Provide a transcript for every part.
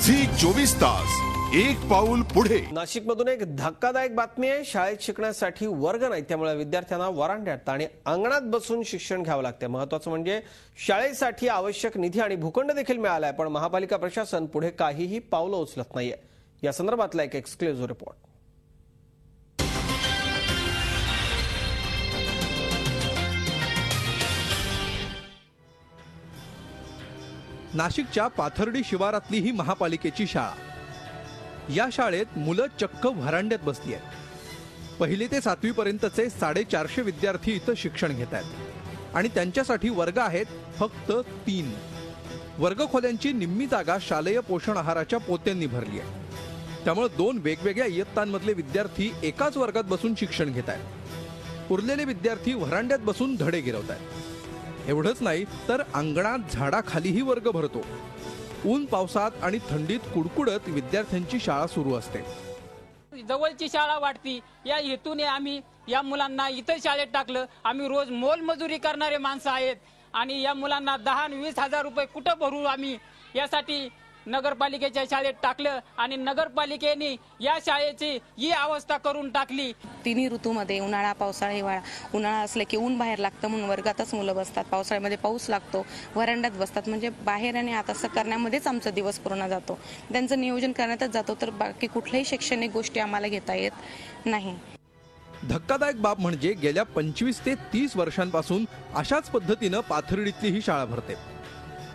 Zee 24 तास एक पाऊल पुढे। नाशिकमधून एक धक्कादायक बातमी आहे। शाळेत शिकण्यासाठी वर्ग नाही, त्यामुळे विद्यार्थ्यांना वरांड्यात आणि अंगणात बसून शिक्षण घ्यावं लागते। महत्त्वाचं म्हणजे शाळेसाठी आवश्यक निधी आणि भूखंड देखील मिळालाय, पण महापालिका प्रशासन पुढे काहीही पावलं उचलत नाहीये। या संदर्भातला एक एक्सक्लुझिव्ह रिपोर्ट। नाशिकच्या पाथर्डी शिवारातली ही महापालिकेची शाळा। या शाळेत मुलं चक्क व्हरांड्यात बसली आहेत। पहिली ते 7वी पर्यंतचे 450 विद्यार्थी इथं शिक्षण घेत आहेत आणि त्यांच्यासाठी वर्ग आहेत फक्त 3। वर्गखोल्यांची निम्मी जागा शालेय पोषण आहाराच्या पोत्यांनी भरली आहे, त्यामुळे 2 वेगवेगळ्या इयत्तांमधले विद्यार्थी एकाच वर्गात बसून शिक्षण घेत आहेत। उरलेले विद्यार्थी व्हरांड्यात बसून धडे गिरवत आहेत। एवढंच नाही तर अंगणात झाडाखालीही वर्ग भरतो। ऊन पावसात आणि थंडीत कुडकुडत विद्यार्थ्यांची शाळा सुरू असते। जवळची शाळा वाटती या हेतूने आम्ही या मुलांना इतर शाळेत टाकलं। आम्ही रोज मोलमजुरी करणारे माणसं आहेत आणि या मुलांना 10-20 हजार रुपये कुठं भरू आम्ही, यासाठी नगरपालिकेच्या शाळेत टाकलं आणि नगरपालिकेने या शाळेची ही अवस्था करून टाकली। तिन्ही ऋतूमध्ये उन्हाळा, पावसाळा, हिवाळा। उन्हाळा असले की ऊन बाहेर लागतं म्हणून वर्गातच मुलं बसतात, पावसाळ्यामध्ये पाऊस लागतो वरांड्यात बसतात। म्हणजे बाहेर आणि आत असं करण्यामध्येच आमचा दिवस पूर्ण जातो, त्यांचं नियोजन करण्यातच जातो, तर बाकी कुठल्याही शैक्षणिक गोष्टी आम्हाला घेता येत नाही। धक्कादायक बाब म्हणजे गेल्या 25 ते 30 वर्षांपासून अशाच पद्धतीनं पाथर्डीतली ही शाळा भरते।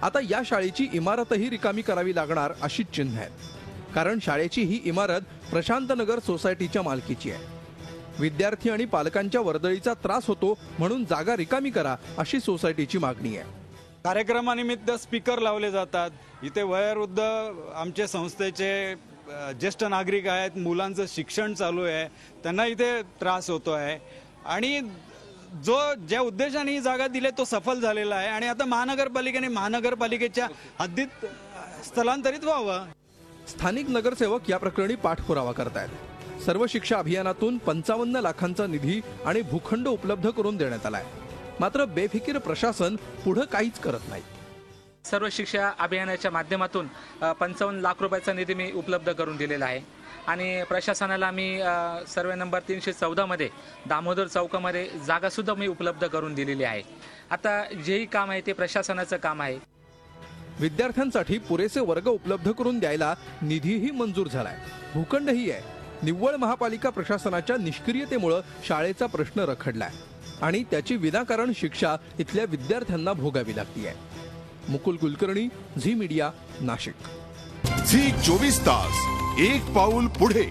आता या शाळेची इमारतही रिकामी करावी लागणार अशी चिन्ह आहेत, कारण शाळेची ही इमारत प्रशांतनगर सोसायटीच्या मालकीची आहे। विद्यार्थी आणि पालकांच्या वर्दळीचा त्रास होतो म्हणून जागा रिकामी करा अशी सोसायटीची मागणी आहे। कार्यक्रमानिमित्त स्पीकर लावले जातात। इथे वयोवृद्ध आमच्या संस्थेचे ज्येष्ठ नागरिक आहेत, मुलांचं शिक्षण चालू आहे, त्यांना इथे त्रास होतो आहे आणि ज्या उद्देशाने ही जागा दिली तो सफल झालेला आहे आणि आता महानगरपालिकेने महानगरपालिकेच्या हद्दीत स्थलांतरित व्हावं। स्थानिक नगरसेवक या प्रकरणी पाठपुरावा करतायत। सर्व शिक्षा अभियानातून 55 लाखांचा निधी आणि भूखंड उपलब्ध करून देण्यात आलाय, मात्र बेफिकीर प्रशासन पुढे काहीच करत नाही। सर्व शिक्षा अभियानाच्या माध्यमातून 55 लाख रुपयाचा निधी मी उपलब्ध करून दिलेला आहे आणि प्रशासनाला मी सर्वे नंबर 314 मध्ये दामोदर चौकामध्ये जागा सुद्धा मी उपलब्ध करून दिलेली आहे। आता जेही काम आहे ते प्रशासनाचं काम आहे। विद्यार्थ्यांसाठी पुरेसे वर्ग उपलब्ध करून द्यायला निधीही मंजूर झालाय, भूखंडही आहे। निव्वळ महापालिका प्रशासनाच्या निष्क्रियतेमुळे शाळेचा प्रश्न रखडलाय आणि त्याची विनाकारण शिक्षा इथल्या विद्यार्थ्यांना भोगावी लागतीये। मुकुल कुलकर्णी, झी मीडिया, नाशिक। झी 24 तास एक पाऊल पुढे।